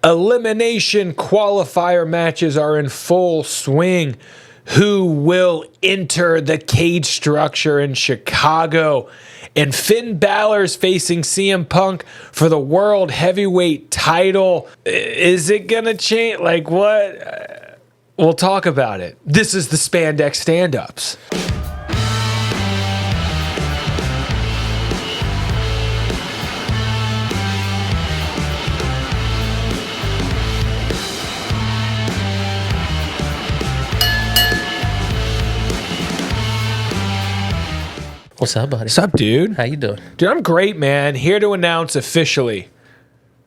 Elimination qualifier matches are in full swing. Who will enter the cage structure in Chicago? And Finn Balor's facing CM Punk for the World Heavyweight title. Is it going to change? Like, what? We'll talk about it. This is the Spandex Stand-Ups. What's up, buddy? What's up, dude? How you doing? Dude, I'm great, man. Here to announce officially.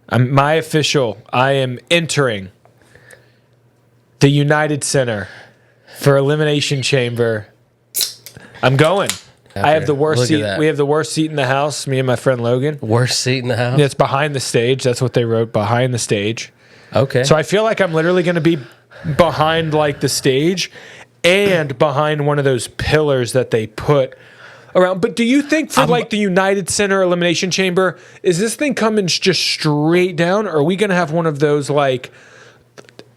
I am entering the United Center for Elimination Chamber. I'm going. I have the worst seat. We have the worst seat in the house, me and my friend Logan. Worst seat in the house? Yeah, it's behind the stage. That's what they wrote, behind the stage. Okay. So I feel like I'm literally going to be behind like the stage and behind one of those pillars that they put around. But do you think for like the United Center Elimination Chamber, is this thing coming just straight down, or are we going to have one of those like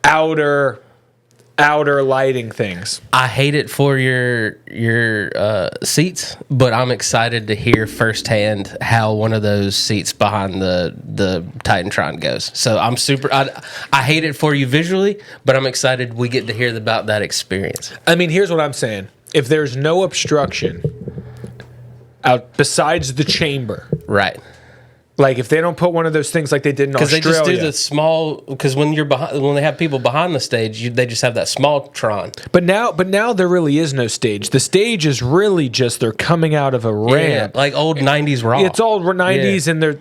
outer lighting things? I hate it for your seats, but I'm excited to hear firsthand how one of those seats behind the Titantron goes. So I'm super. I hate it for you visually, but I'm excited we get to hear about that experience. I mean, here's what I'm saying: if there's no obstruction out besides the chamber, right? Like if they don't put one of those things like they did in Australia, because they just do the small. Because when they have people behind the stage, they just have that small Tron. But now there really is no stage. The stage is really just they're coming out of a ramp, like old '90s Raw. It's old '90s, and they're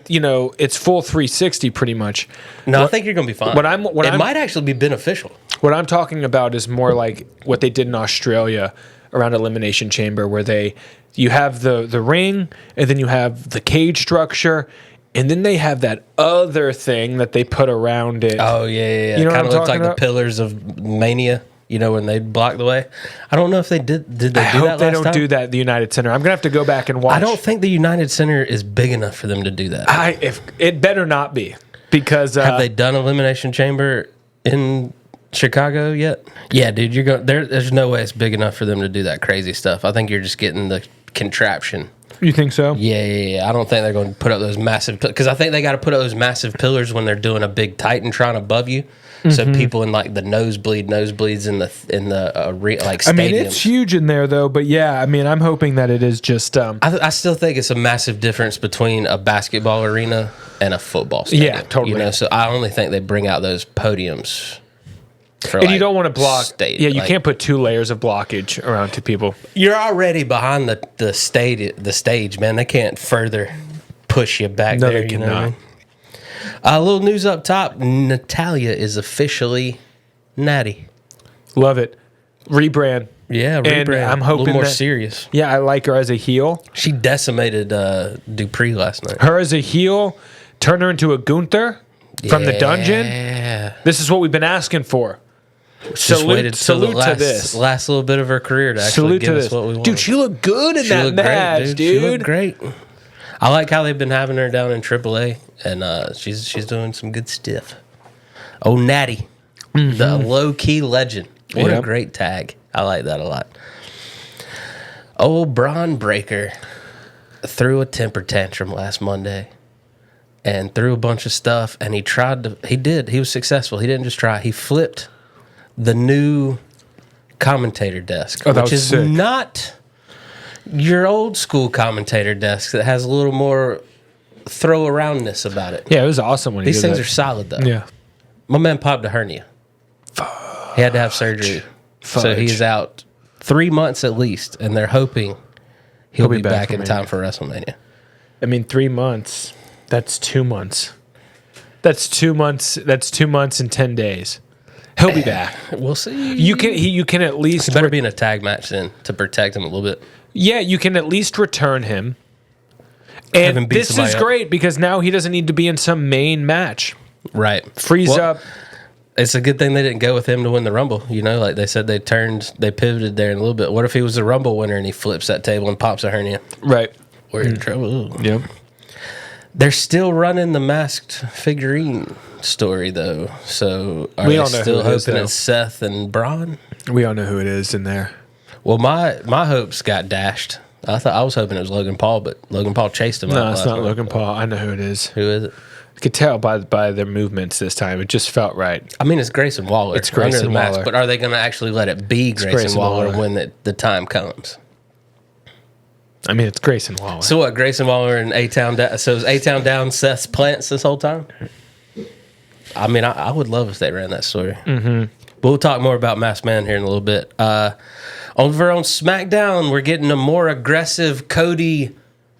it's full 360 pretty much. No, I think you're gonna be fine. It might actually be beneficial. What I'm talking about is more like what they did in Australia around Elimination Chamber, where you have the ring, and then you have the cage structure. And then they have that other thing that they put around it. Oh, yeah. You know kind of looks like about? The pillars of Mania, when they block the way. I don't know if they did. Did they do that last time? I hope they don't do that at the United Center. I'm going to have to go back and watch. I don't think the United Center is big enough for them to do that. If it better not be. Because have they done Elimination Chamber in Chicago yet? Yeah, dude, there's no way it's big enough for them to do that crazy stuff. I think you're just getting the contraption. You think so? Yeah. I don't think they're going to put up those massive... Because I think they got to put up those massive pillars when they're doing a big Titantron above you. Mm-hmm. So people in like the nosebleeds in the stadiums. I mean, it's huge in there though. But yeah, I mean, I'm hoping that it is just... I still think it's a massive difference between a basketball arena and a football stadium. Yeah, totally. So I only think they bring out those podiums. And you don't want to block. You can't put 2 layers of blockage around 2 people. You're already behind the stage, man. They can't further push you back there. They cannot. A little news up top: Natalya is officially natty. Love it. Rebrand. Yeah, rebrand. And I'm hoping a little more serious. Yeah, I like her as a heel. She decimated Dupree last night. Her as a heel, turn her into a Gunther from the dungeon. Yeah, this is what we've been asking for. Salute to this. Last little bit of her career to actually give us what we want. Dude, she looked good in that match, dude. She looked great. I like how they've been having her down in AAA, and she's doing some good stuff. Oh, Natty, the low-key legend. What a great tag. I like that a lot. Old Bron Breaker threw a temper tantrum last Monday and threw a bunch of stuff, and he was successful. He didn't just try. He flipped the new commentator desk, which is sick. Not your old school commentator desk that has a little more throw aroundness about it. Yeah, it was awesome when these things are solid though. Yeah, my man popped a hernia. He had to have surgery, so he's out 3 months at least, and they're hoping he'll be back in time for WrestleMania. I mean, 3 months. That's 2 months. That's 2 months. That's 2 months and 10 days. He'll be back. We'll see. You can at least... He better be in a tag match then to protect him a little bit. Yeah, you can at least return him. And this is great because now he doesn't need to be in some main match. Right. Freeze up. It's a good thing they didn't go with him to win the Rumble. Like they said, they pivoted there in a little bit. What if he was the Rumble winner and he flips that table and pops a hernia? Right. We're in trouble. Yep. They're still running the masked figurine story, though. So are We they all know still who it is, hoping though. it's Seth and Bron? We all know who it is in there. Well, my hopes got dashed. I was hoping it was Logan Paul, but Logan Paul chased him. No, out it's last not night. Logan Paul. I know who it is. Who is it? You could tell by their movements this time. It just felt right. I mean, it's Grayson Waller. It's Grayson under the mask, Waller. but are they going to actually let it be Grayson Waller, Waller. when the time comes? I mean, it's Grayson Waller. So what? Grayson Waller and A-Town down. So is A-Town down Seth's plants this whole time? I mean, I would love if they ran that story. Mm-hmm. But we'll talk more about Masked Man here in a little bit. Over on SmackDown, we're getting a more aggressive Cody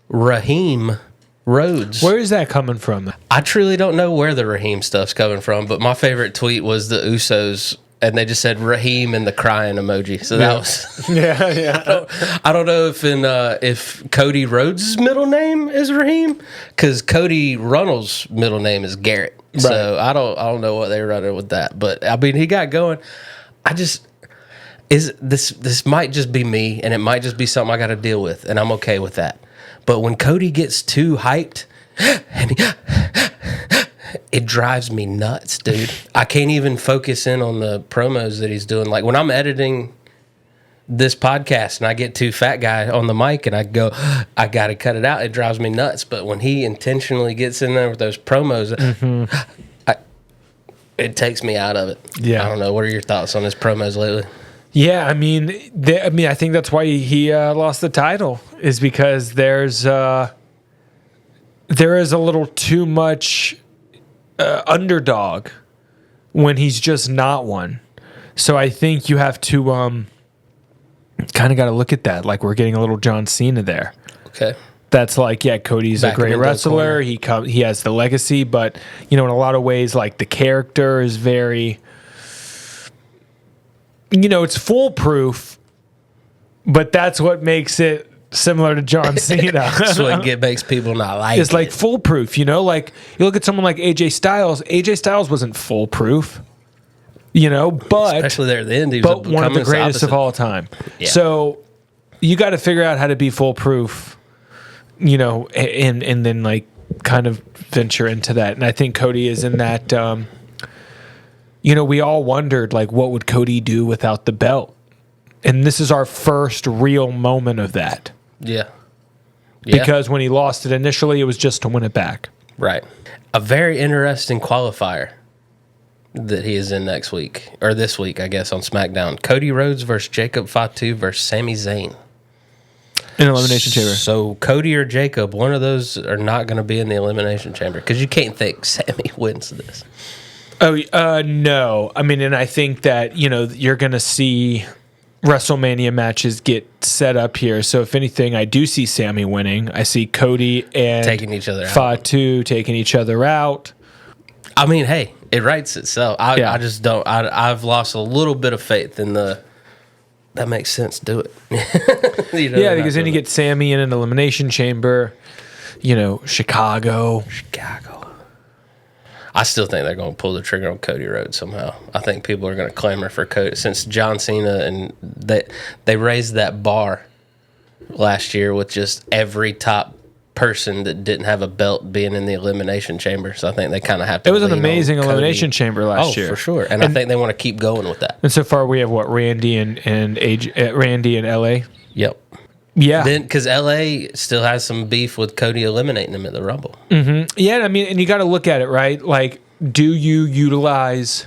Raheem Rhodes. Where is that coming from? I truly don't know where the Raheem stuff's coming from, but my favorite tweet was the Usos, and they just said Raheem and the crying emoji. So that was. Yeah. I don't know if Cody Rhodes' middle name is Raheem, because Cody Runnels' middle name is Garrett. Right. So I don't know what they were running with that, but I mean he got going. This might just be me, and it might just be something I got to deal with, and I'm okay with that. But when Cody gets too hyped, and it drives me nuts, dude. I can't even focus in on the promos that he's doing. Like when I'm editing this podcast and I get too fat guy on the mic and I go, I got to cut it out. It drives me nuts. But when he intentionally gets in there with those promos, it takes me out of it. Yeah. I don't know. What are your thoughts on his promos lately? Yeah, I mean, I think that's why he lost the title, is because there is a little too much underdog when he's just not one. So I think you have to kind of got to look at that. Like we're getting a little John Cena there. Okay. That's like, yeah, Cody's Back a great him into the wrestler. corner. He has the legacy, but in a lot of ways, like the character is very. It's foolproof, but that's what makes it similar to John Cena. That's what makes people not like it. It's like foolproof, like you look at someone like AJ Styles. AJ Styles wasn't foolproof, but especially there at the end, he was one of the greatest of all time. Yeah. So you got to figure out how to be foolproof, and then like kind of venture into that. And I think Cody is in that. We all wondered, like, what would Cody do without the belt? And this is our first real moment of that. Yeah. Because when he lost it initially, it was just to win it back. Right. A very interesting qualifier that he is in next week, or this week, I guess, on SmackDown. Cody Rhodes versus Jacob Fatu versus Sami Zayn. In Elimination Chamber. So Cody or Jacob, one of those are not going to be in the Elimination Chamber, because you can't think Sami wins this. Oh, no. I mean, and I think that, you're going to see WrestleMania matches get set up here. So if anything, I do see Sami winning. I see Cody and taking each other out. Fatu taking each other out. I mean, hey, it writes itself. I just don't. I've lost a little bit of faith in the. That makes sense. Do it. Because then you get Sami in an Elimination Chamber. Chicago. I still think they're going to pull the trigger on Cody Rhodes somehow. I think people are going to clamor for Cody, since John Cena and they raised that bar last year with just every top person that didn't have a belt being in the Elimination Chamber. So I think they kind of have to. It was an lean amazing on Elimination Cody. Chamber last year. For sure. And I think they want to keep going with that. And so far we have Randy and Randy and LA. Yep. Yeah. Then, because LA still has some beef with Cody eliminating him at the Rumble. Mm-hmm. Yeah, I mean, and you got to look at it, right? Like, do you utilize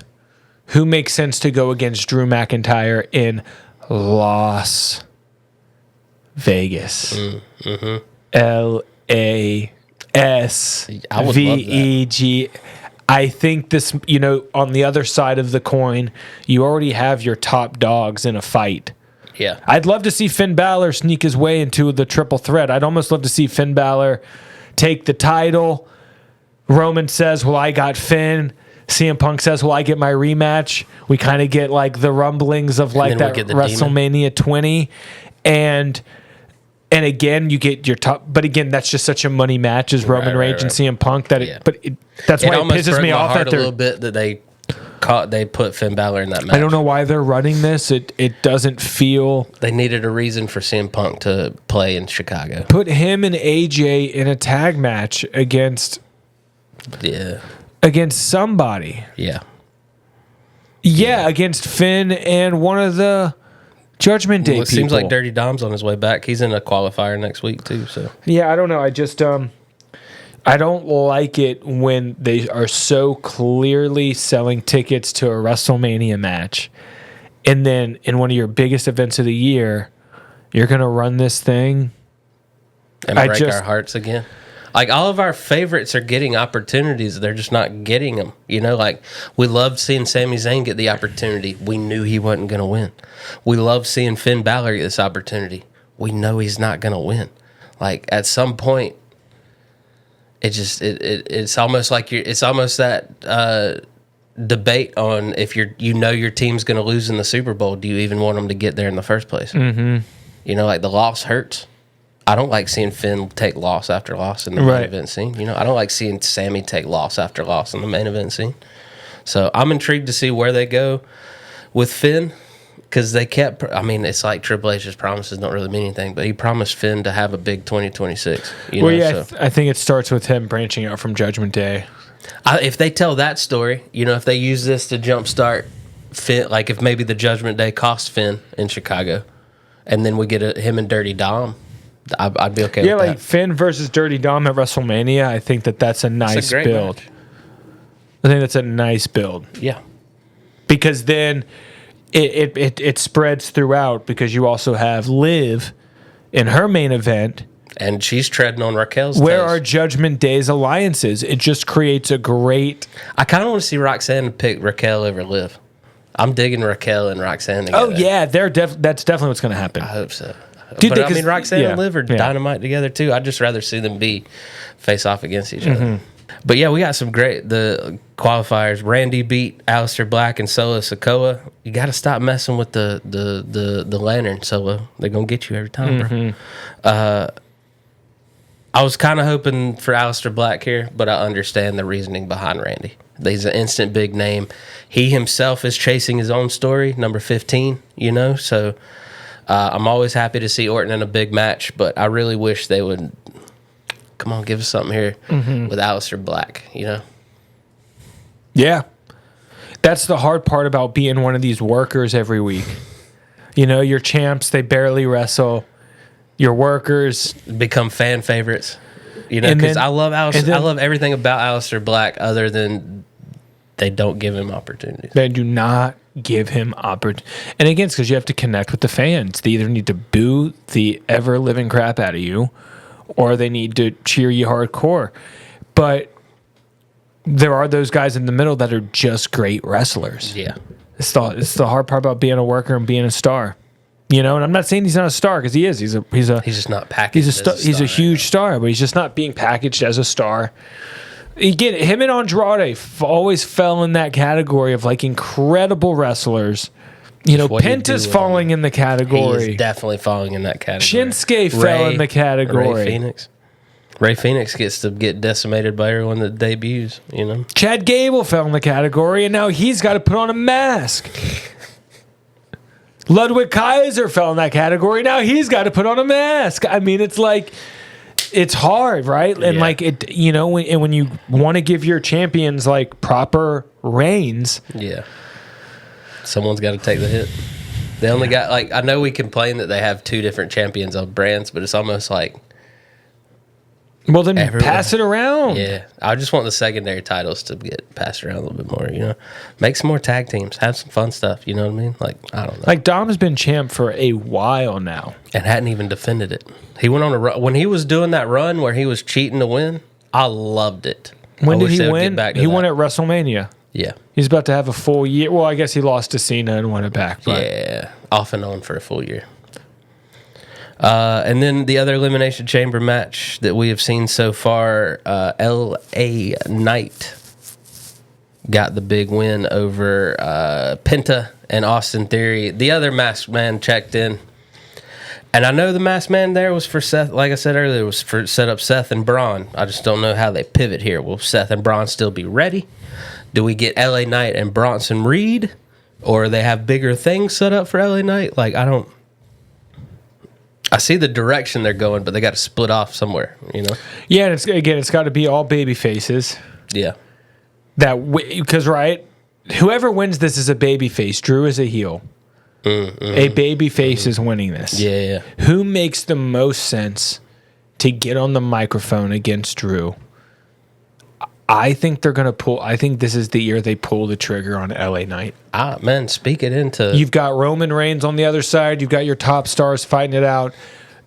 who makes sense to go against Drew McIntyre in Las Vegas? Mm-hmm. LASVEG. I think this, on the other side of the coin, you already have your top dogs in a fight. Yeah. I'd love to see Finn Balor sneak his way into the triple threat. I'd almost love to see Finn Balor take the title. Roman says, well, I got Finn. CM Punk says, well, I get my rematch. We kind of get like the rumblings of like that WrestleMania 20. And again, you get your top, but again, that's just such a money match as Roman Reigns and CM Punk that that's why it pisses me off that a little bit that they they put Finn Balor in that match. I don't know why they're running this. It doesn't feel. They needed a reason for CM Punk to play in Chicago. Put him and AJ in a tag match against somebody. Yeah, against Finn and one of the Judgment Day people. It seems like Dirty Dom's on his way back. He's in a qualifier next week too. So yeah, I don't know. I just I don't like it when they are so clearly selling tickets to a WrestleMania match, and then in one of your biggest events of the year, you're gonna run this thing and break our hearts again. Like, all of our favorites are getting opportunities. They're just not getting them. You know, like, we loved seeing Sami Zayn get the opportunity. We knew he wasn't going to win. We loved seeing Finn Balor get this opportunity. We know he's not going to win. Like, at some point, it's almost like it's almost that debate on if your team's going to lose in the Super Bowl. Do you even want them to get there in the first place? Mm-hmm. You know, like, the loss hurts. I don't like seeing Finn take loss after loss in the main event scene. You know, I don't like seeing Sammy take loss after loss in the main event scene. So I'm intrigued to see where they go with Finn, because they kept. I mean, it's like Triple H's promises don't really mean anything, but he promised Finn to have a big 2026. I think it starts with him branching out from Judgment Day. If they tell that story, you know, if they use this to jumpstart Finn, like if maybe the Judgment Day cost Finn in Chicago, and then we get him and Dirty Dom. I'd be okay with that. Yeah, like Finn versus Dirty Dom at WrestleMania. I think that's a nice build. Match. I think that's a nice build. Yeah. Because then it spreads throughout, because you also have Liv in her main event. And she's treading on Raquel's Where toes. are Judgment Day's alliances? It just creates a great... I kind of want to see Roxanne pick Raquel over Liv. I'm digging Raquel and Roxanne together. Oh, yeah. That's definitely what's going to happen. I hope so. Dude, but I mean, Roxanne and Liv are dynamite together too. I'd just rather see them be face off against each other. But yeah, we got some the qualifiers. Randy beat Aleister Black and Solo Sikoa. You got to stop messing with the lantern, Solo. They're gonna get you every time, bro. I was kind of hoping for Aleister Black here, but I understand the reasoning behind Randy. He's an instant big name. He himself is chasing his own story, number 15. You know, so. I'm always happy to see Orton in a big match, but I really wish they would come on, give us something here with Aleister Black, you know? Yeah. That's the hard part about being one of these workers every week. You know, your champs, they barely wrestle. Your workers become fan favorites. You know, because I love I love everything about Aleister Black other than they don't give him opportunities. They do not give him opportunity. And again, it's because you have to connect with the fans. They either need to boo the ever-living crap out of you, or they need to cheer you hardcore. But there are those guys in the middle that are just great wrestlers. Yeah. It's the hard part about being a worker and being a star. You know, and I'm not saying he's not a star, because he is. He's just not packaged. He's a huge star, but he's just not being packaged as a star. Again, him and Andrade always fell in that category of like incredible wrestlers. You know, Penta's falling in the category. He's definitely falling in that category. Shinsuke fell in the category. Ray Phoenix gets to get decimated by everyone that debuts, you know. Chad Gable fell in the category, and now he's got to put on a mask. Ludwig Kaiser fell in that category. Now he's got to put on a mask. I mean, it's like... It's hard, right? And like it, you know, when you want to give your champions like proper reigns, someone's got to take the hit. They only got like, I know we complain that they have two different champions on brands, but it's almost like, well, then pass it around. Yeah, I just want the secondary titles to get passed around a little bit more. You know, make some more tag teams, have some fun stuff. You know what I mean? Like, I don't know. Like Dom has been champ for a while now and hadn't even defended it. He went on a run when he was doing that run where he was cheating to win. I loved it. When did he win? He won at WrestleMania. Yeah, he's about to have a full year. Well, I guess he lost to Cena and won it back. But. Yeah, off and on for a full year. And then the other Elimination Chamber match that we have seen so far, L.A. Knight got the big win over Penta and Austin Theory. The other masked man checked in. And I know the masked man there was for Seth, like I said earlier, was for set up Seth and Bron. I just don't know how they pivot here. Will Seth and Bron still be ready Do we get LA Knight and Bronson Reed, or they have bigger things set up for LA Knight? Like, I see the direction they're going, but they got to split off somewhere, you know? Yeah, and it's got to be all baby faces. Yeah. Because, right, whoever wins this is a baby face. Drew is a heel. A baby face is winning this. Yeah. Who makes the most sense to get on the microphone against Drew? I think they're going to pull. I think this is the year they pull the trigger on LA Knight. Man, speak it into. You've got Roman Reigns on the other side. You've got your top stars fighting it out.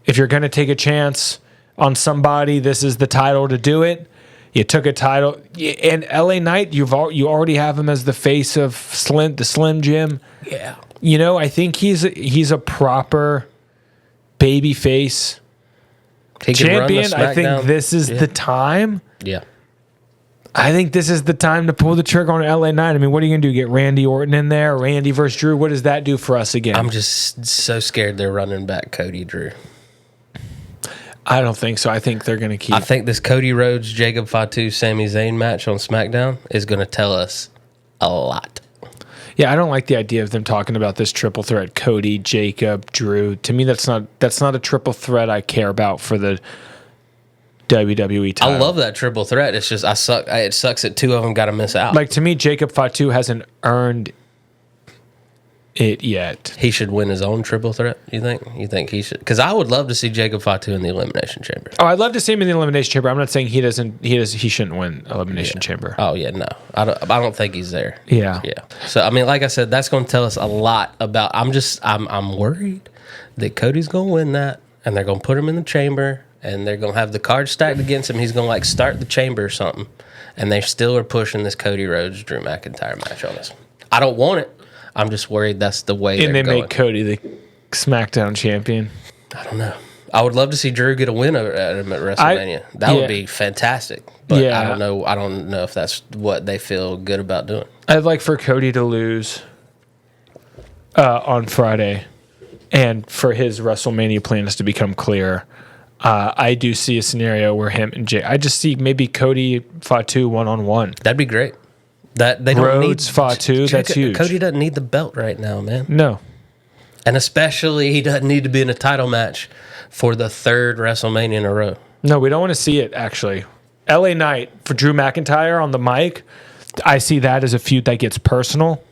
If you're going to take a chance on somebody, this is the title to do it. You took a title. And LA Knight, you already have him as the face of the Slim Jim. Yeah. You know, I think he's a proper baby face champion. I think this is the time. Yeah. I think this is the time to pull the trigger on LA Knight. I mean, what are you going to do? Get Randy Orton in there? Randy versus Drew? What does that do for us again? I'm just so scared they're running back Cody Drew. I don't think so. I think they're going to keep. I think this Cody Rhodes, Jacob Fatu, Sami Zayn match on SmackDown is going to tell us a lot. Yeah, I don't like the idea of them talking about this triple threat: Cody, Jacob, Drew. To me, that's not a triple threat I care about for the WWE title. I love that triple threat. It's just it sucks that two of them got to miss out. Like, to me, Jacob Fatu hasn't earned it yet. He should win his own triple threat, you think? You think he should? Because I would love to see Jacob Fatu in the Elimination Chamber. Oh, I'd love to see him in the Elimination Chamber. I'm not saying he shouldn't win Elimination Chamber. Oh, yeah, no. I don't think he's there. Yeah. Yeah. So, I mean, like I said, that's going to tell us a lot about... I'm worried that Cody's going to win that, and they're going to put him in the chamber, and they're going to have the cards stacked against him. He's going to, like, start the chamber or something, and they still are pushing this Cody Rhodes, Drew McIntyre match on us. I don't want it. I'm just worried that's the way and they're going. Make Cody the SmackDown champion. I don't know. I would love to see Drew get a win at him at WrestleMania. That would be fantastic. But I don't know. I don't know if that's what they feel good about doing. I'd like for Cody to lose on Friday, and for his WrestleMania plans to become clear. I do see a scenario where him and Jay. I just see maybe Cody Fatu 1-on-1. That'd be great. That they don't Rhodes, need Fatu. That's huge. Cody doesn't need the belt right now, man. No. And especially he doesn't need to be in a title match for the third WrestleMania in a row. No, we don't want to see it, actually. LA Knight for Drew McIntyre on the mic, I see that as a feud that gets personal.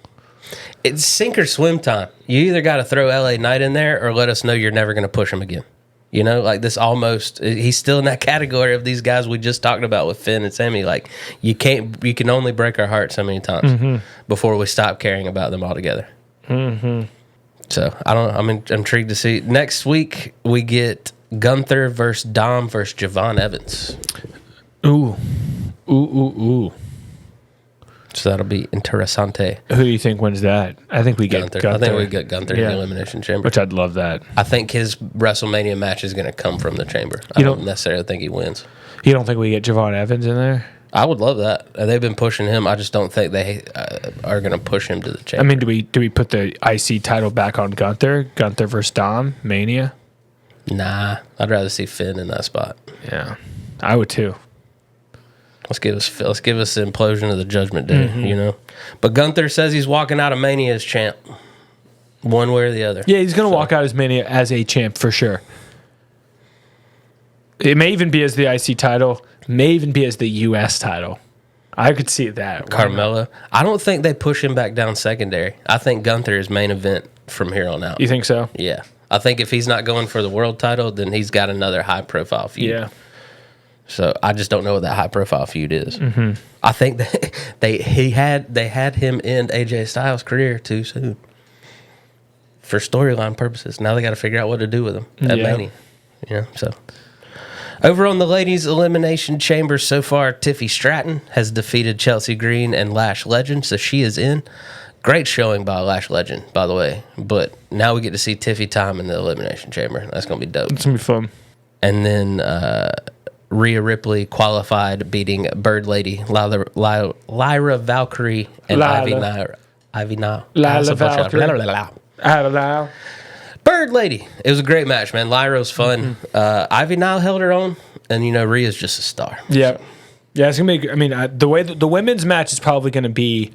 It's sink or swim time. You either got to throw LA Knight in there or let us know you're never going to push him again. You know, like this almost, he's still in that category of these guys we just talked about with Finn and Sammy. Like, you can only break our heart so many times before we stop caring about them altogether. So, I'm intrigued to see. Next week, we get Gunther versus Dom versus Javon Evans. Ooh. So that'll be interessante. Who do you think wins that? I think we get Gunther. I think we get Gunther in the Elimination Chamber. Which I'd love that. I think his WrestleMania match is going to come from the chamber. I don't necessarily think he wins. You don't think we get Javon Evans in there? I would love that. They've been pushing him. I just don't think they are going to push him to the chamber. I mean, do we put the IC title back on Gunther? Gunther versus Dom? Mania? Nah. I'd rather see Finn in that spot. Yeah. I would too. Let's give us the implosion of the Judgment Day, you know. But Gunther says he's walking out of Mania as champ, one way or the other. Yeah, he's going to walk out as Mania as a champ for sure. It may even be as the IC title, may even be as the US title. I could see that. Carmella. I don't think they push him back down secondary. I think Gunther is main event from here on out. You think so? Yeah. I think if he's not going for the world title, then he's got another high profile feud. Yeah. So I just don't know what that high profile feud is. I think that they had him end AJ Styles' career too soon for storyline purposes. Now they got to figure out what to do with him at Mania. You know, so over on the ladies' elimination chamber so far, Tiffy Stratton has defeated Chelsea Green and Lash Legend, so she is in. Great showing by Lash Legend, by the way. But now we get to see Tiffy time in the elimination chamber. That's gonna be dope. It's gonna be fun. And then Rhea Ripley qualified, beating Bird Lady, Lyra Valkyrie, and Ivy Nile. Lyra Valkyrie. I don't know. Bird Lady. It was a great match, man. Lyra was fun. Ivy Nile held her own, and, you know, Rhea's just a star. Yep. Yeah, it's gonna be. I mean, the way the women's match is probably gonna be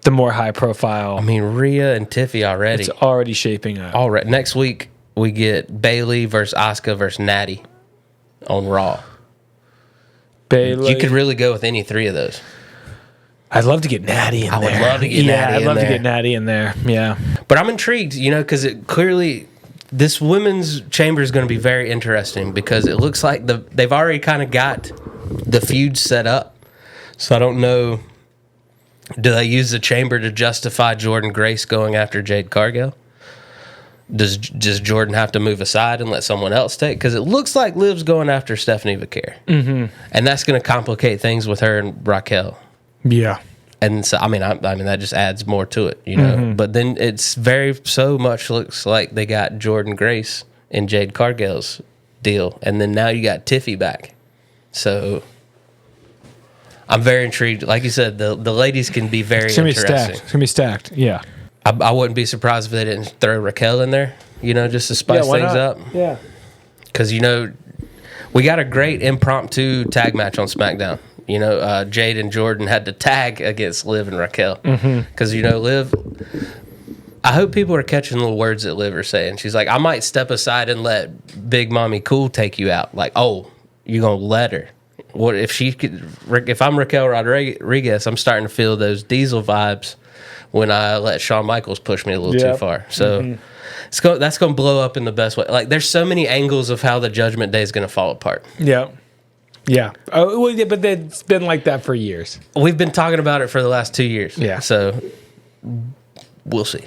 the more high profile. I mean, Rhea and Tiffy already. It's already shaping up. All right. Next week we get Bailey versus Asuka versus Natty on Raw. Bailey. You could really go with any three of those. I'd love to get Natty in there. I would love to get Natty in there. Yeah, I'd love to get Natty in there. Yeah. But I'm intrigued, because it clearly this women's chamber is going to be very interesting because it looks like they've already kind of got the feud set up. So I don't know. Do they use the chamber to justify Jordan Grace going after Jade Cargill? Does Jordan have to move aside and let someone else take? Because it looks like Liv's going after Stephanie Vaquer. Mm-hmm. And that's going to complicate things with her and Raquel. Yeah. And so, I mean, that just adds more to it, Mm-hmm. But then it's so much looks like they got Jordan Grace and Jade Cargill's deal. And then now you got Tiffy back. So I'm very intrigued. Like you said, the ladies can be very interesting. It's going to be stacked. Yeah. I wouldn't be surprised if they didn't throw Raquel in there, just to spice things up. Yeah. Because, we got a great impromptu tag match on SmackDown. Jade and Jordan had to tag against Liv and Raquel. Because, Liv, I hope people are catching the words that Liv are saying. She's like, I might step aside and let Big Mommy Cool take you out. Like, oh, you're going to let her. What if she could? If I'm Raquel Rodriguez, I'm starting to feel those Diesel vibes when I let Shawn Michaels push me a little too far. So that's going to blow up in the best way. Like, there's so many angles of how the Judgment Day is going to fall apart. Yeah. Yeah. Oh, well, yeah, but it's been like that for years. We've been talking about it for the last 2 years. Yeah. So we'll see.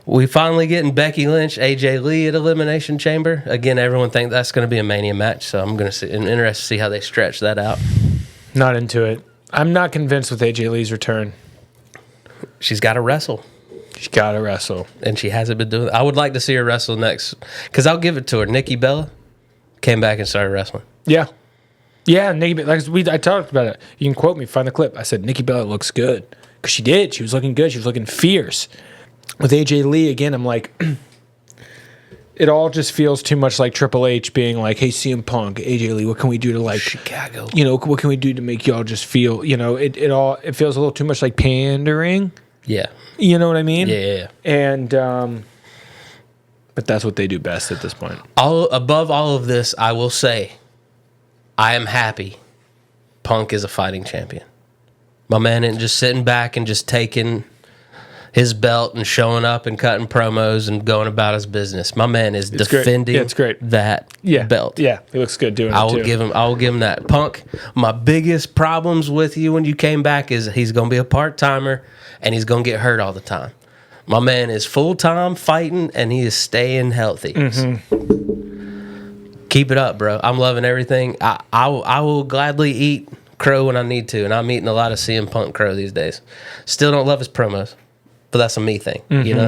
We finally getting Becky Lynch, AJ Lee at Elimination Chamber. Again, everyone thinks that's going to be a Mania match, so I'm interested to see how they stretch that out. Not into it. I'm not convinced with AJ Lee's return. She's got to wrestle. She's got to wrestle. And she hasn't been doing it. I would like to see her wrestle next, because I'll give it to her. Nikki Bella came back and started wrestling. Yeah. Yeah, Nikki, I talked about it. You can quote me, find the clip. I said, Nikki Bella looks good. Because she did. She was looking good. She was looking fierce. With AJ Lee, again, I'm like, it all just feels too much like Triple H being like, hey, CM Punk, AJ Lee, what can we do to Chicago? What can we do to make y'all just feel, it feels a little too much like pandering. Yeah. You know what I mean? Yeah. And, but that's what they do best at this point. Above all of this, I will say, I am happy Punk is a fighting champion. My man isn't just sitting back and just taking his belt and showing up and cutting promos and going about his business. My man is defending that belt. Yeah, he looks good doing it too. I will give him that. Punk, my biggest problems with you when you came back is he's going to be a part-timer and he's going to get hurt all the time. My man is full-time fighting and he is staying healthy. Keep it up, bro. I'm loving everything. I will gladly eat crow when I need to, and I'm eating a lot of CM Punk crow these days. Still don't love his promos, but that's a me thing,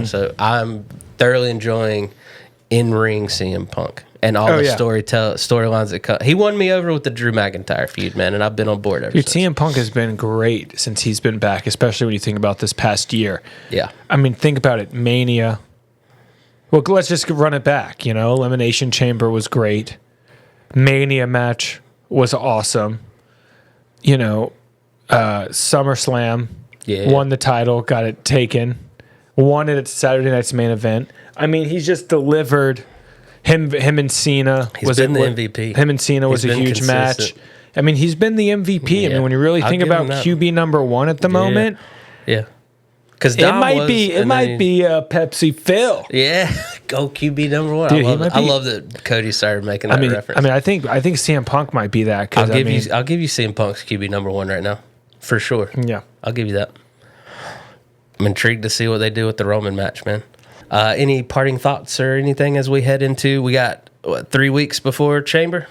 So I'm thoroughly enjoying in-ring CM Punk and all the storylines that come. He won me over with the Drew McIntyre feud, man, and I've been on board ever since. CM Punk has been great since he's been back, especially when you think about this past year. Yeah. I mean, think about it. Mania. Well, let's just run it back, Elimination Chamber was great. Mania match was awesome. SummerSlam. Yeah. Won the title, got it taken. Won it at Saturday night's main event. I mean, he's just delivered. Him and Cena was the MVP. Him and Cena was a huge match. I mean, he's been the MVP. Yeah. I mean, when you really think about QB number one at the moment. Yeah. Because it might be Pepsi Phil. Yeah, go QB number one. Dude, I love that Cody started making that reference. I mean, I think CM Punk might be that. I'll give you CM Punk's QB number one right now, for sure. Yeah, I'll give you that. I'm intrigued to see what they do with the Roman match, man. Any parting thoughts or anything as we head into? We got 3 weeks before Chamber.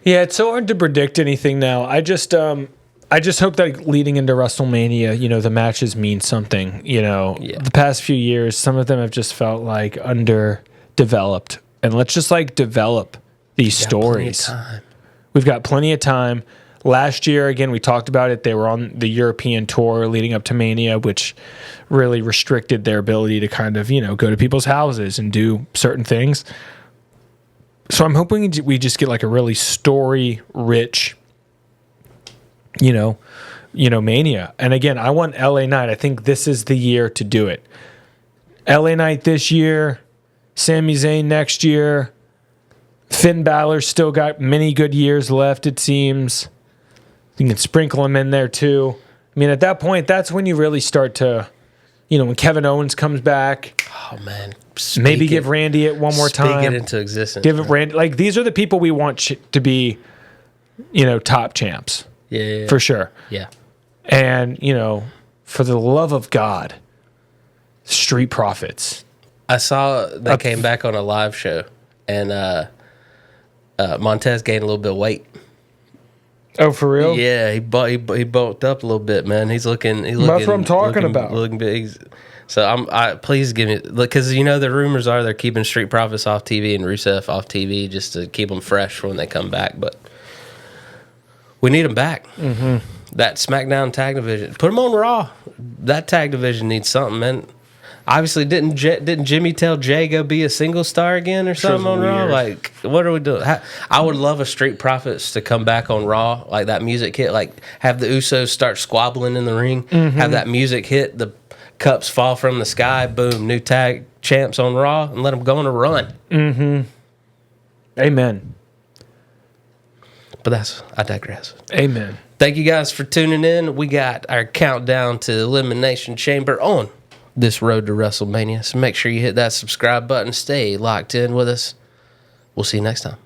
Yeah, it's so hard to predict anything now. I just hope that leading into WrestleMania, the matches mean something. The past few years, some of them have just felt like underdeveloped. And let's just develop these stories. We've got plenty of time. Last year, again, we talked about it. They were on the European tour leading up to Mania, which really restricted their ability to kind of, go to people's houses and do certain things. So I'm hoping we just get a really story-rich Mania. And again, I want LA Knight. I think this is the year to do it. LA Knight this year, Sami Zayn next year. Finn Balor's still got many good years left, it seems. You can sprinkle him in there too. I mean, at that point, that's when you really start to, when Kevin Owens comes back. Oh, man. Maybe give Randy it one more time. Speak it into existence. Give it Randy. Like, these are the people we want to be, top champs. Yeah. For sure. Yeah. And, for the love of God, Street Profits. I saw they came back on a live show, and Montez gained a little bit of weight. Oh, for real? Yeah, he bulked up a little bit, man. He's looking. That's what I'm talking about. Looking big. So please give me, because the rumors are they're keeping Street Profits off TV and Rusev off TV just to keep them fresh when they come back. But we need them back. Mm-hmm. That SmackDown tag division, put them on Raw. That tag division needs something, man. Obviously, didn't Jimmy tell Jay go be a single star again or something on Raw? Like, what are we doing? I would love a Street Profits to come back on Raw, like that music hit, like have the Usos start squabbling in the ring, have that music hit, the cups fall from the sky, boom, new tag champs on Raw, and let them go on a run. Mm-hmm. Amen. But I digress. Amen. Thank you guys for tuning in. We got our countdown to Elimination Chamber on this road to WrestleMania. So make sure you hit that subscribe button. Stay locked in with us. We'll see you next time.